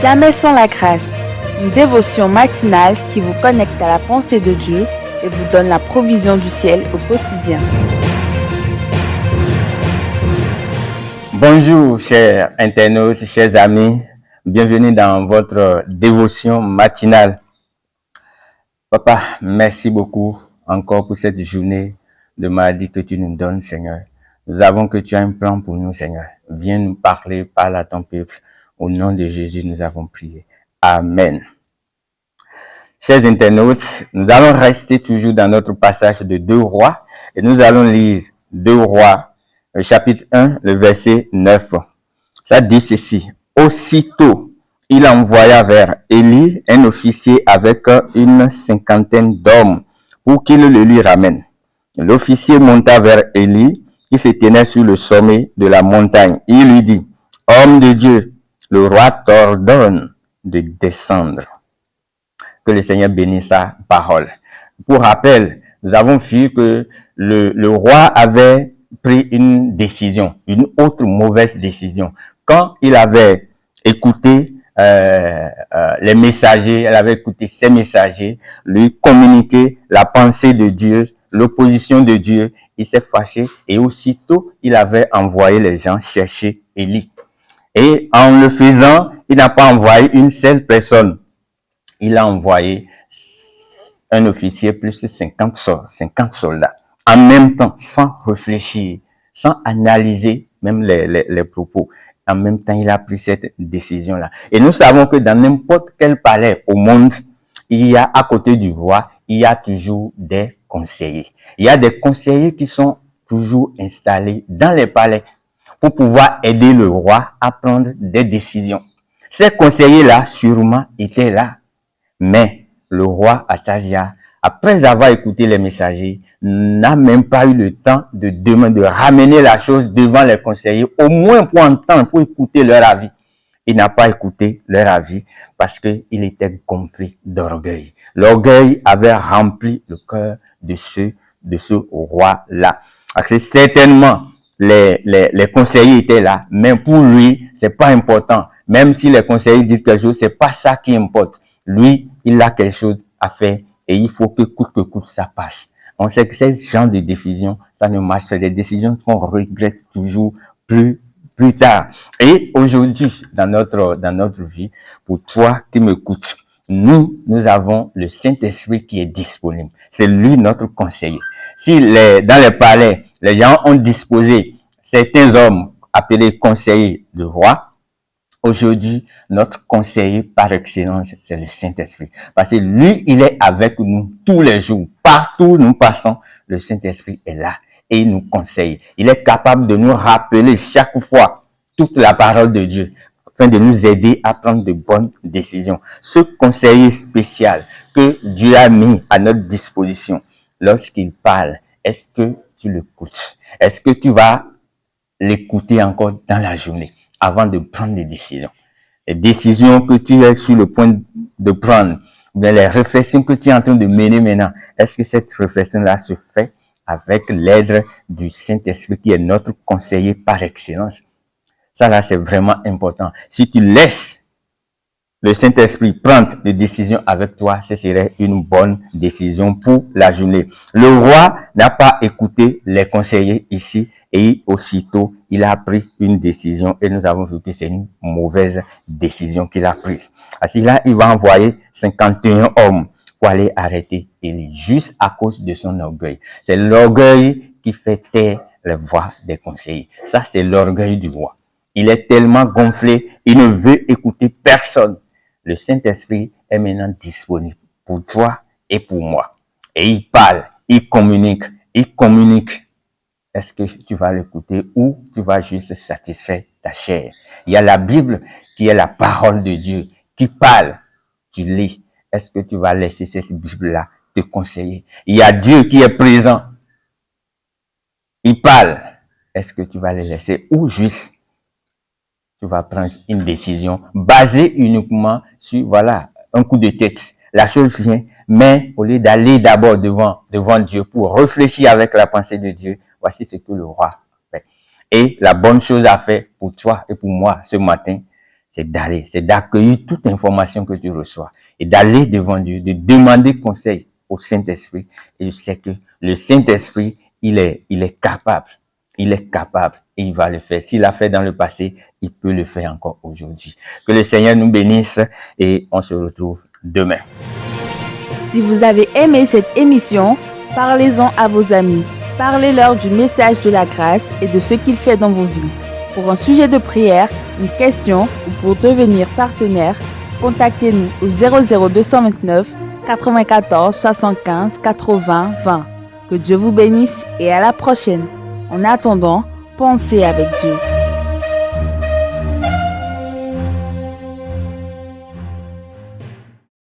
Jamais sans la grâce, une dévotion matinale qui vous connecte à la pensée de Dieu et vous donne la provision du ciel au quotidien. Bonjour chers internautes, chers amis, bienvenue dans votre dévotion matinale. Papa, merci beaucoup encore pour cette journée de mardi que tu nous donnes, Seigneur. Nous savons que tu as un plan pour nous, Seigneur. Viens nous parler, parle à ton peuple. Au nom de Jésus, nous avons prié. Amen. Chers internautes, nous allons rester toujours dans notre passage de 2 Rois et nous allons lire 2 Rois, chapitre 1, le verset 9. Ça dit ceci. Aussitôt, il envoya vers Élie un officier avec une 50aine d'hommes pour qu'il le lui ramène. L'officier monta vers Élie qui se tenait sur le sommet de la montagne. Il lui dit, « Homme de Dieu, le roi t'ordonne de descendre. » Que le Seigneur bénisse sa parole. Pour rappel, nous avons vu que le roi avait pris une décision, une autre mauvaise décision. Quand il avait écouté les messagers, il avait écouté ses messagers, lui communiquer la pensée de Dieu, l'opposition de Dieu, il s'est fâché et aussitôt il avait envoyé les gens chercher Élie. Et en le faisant, il n'a pas envoyé une seule personne. Il a envoyé un officier plus 50 soldats. En même temps, sans réfléchir, sans analyser même les propos. En même temps, il a pris cette décision-là. Et nous savons que dans n'importe quel palais au monde, il y a à côté du roi, il y a toujours des conseillers. Il y a des conseillers qui sont toujours installés dans les palais pour pouvoir aider le roi à prendre des décisions. Ces conseillers-là, sûrement, étaient là. Mais le roi Atazia, après avoir écouté les messagers, n'a même pas eu le temps de ramener la chose devant les conseillers, au moins pour entendre, pour écouter leur avis. Il n'a pas écouté leur avis parce qu'il était gonflé d'orgueil. L'orgueil avait rempli le cœur de ce roi-là. C'est certainement les conseillers étaient là, mais pour lui, c'est pas important. Même si les conseillers disent quelque chose, c'est pas ça qui importe. Lui, il a quelque chose à faire et il faut que coûte ça passe. On sait que ces genres de décisions, ça ne marche pas. Des décisions qu'on regrette toujours plus tard. Et aujourd'hui, dans notre vie, pour toi qui m'écoutes, nous avons le Saint-Esprit qui est disponible. C'est lui notre conseiller. Si dans les palais, les gens ont disposé certains hommes appelés conseillers du roi, aujourd'hui, notre conseiller par excellence, c'est le Saint-Esprit. Parce que lui, il est avec nous tous les jours. Partout où nous passons, le Saint-Esprit est là et il nous conseille. Il est capable de nous rappeler chaque fois toute la parole de Dieu afin de nous aider à prendre de bonnes décisions. Ce conseiller spécial que Dieu a mis à notre disposition, lorsqu'il parle, est-ce que tu l'écoutes? Est-ce que tu vas l'écouter encore dans la journée avant de prendre des décisions? Les décisions que tu es sur le point de prendre, bien les réflexions que tu es en train de mener maintenant, est-ce que cette réflexion-là se fait avec l'aide du Saint-Esprit qui est notre conseiller par excellence? Ça là, c'est vraiment important. Si tu laisses le Saint-Esprit prendre des décisions avec toi, ce serait une bonne décision pour la journée. Le roi n'a pas écouté les conseillers ici et aussitôt, il a pris une décision et nous avons vu que c'est une mauvaise décision qu'il a prise. Ainsi là, il va envoyer 51 hommes pour aller arrêter Élie juste à cause de son orgueil. C'est l'orgueil qui fait taire les voix des conseillers. Ça, c'est l'orgueil du roi. Il est tellement gonflé, il ne veut écouter personne. Le Saint-Esprit est maintenant disponible pour toi et pour moi. Et il parle, il communique. Est-ce que tu vas l'écouter ou tu vas juste satisfaire ta chair? Il y a la Bible qui est la parole de Dieu qui parle. Tu lis. Est-ce que tu vas laisser cette Bible-là te conseiller? Il y a Dieu qui est présent. Il parle. Est-ce que tu vas le laisser ou juste tu vas prendre une décision basée uniquement sur, voilà, un coup de tête. La chose vient, mais au lieu d'aller d'abord devant Dieu pour réfléchir avec la pensée de Dieu, voici ce que le roi fait. Et la bonne chose à faire pour toi et pour moi ce matin, c'est d'aller, c'est d'accueillir toute information que tu reçois et d'aller devant Dieu, de demander conseil au Saint-Esprit. Et je sais que le Saint-Esprit, il est capable. Il est capable et il va le faire. S'il l'a fait dans le passé, il peut le faire encore aujourd'hui. Que le Seigneur nous bénisse et on se retrouve demain. Si vous avez aimé cette émission, parlez-en à vos amis. Parlez-leur du message de la grâce et de ce qu'il fait dans vos vies. Pour un sujet de prière, une question ou pour devenir partenaire, contactez-nous au 00229 94 75 80 20. Que Dieu vous bénisse et à la prochaine. En attendant, pensez avec Dieu.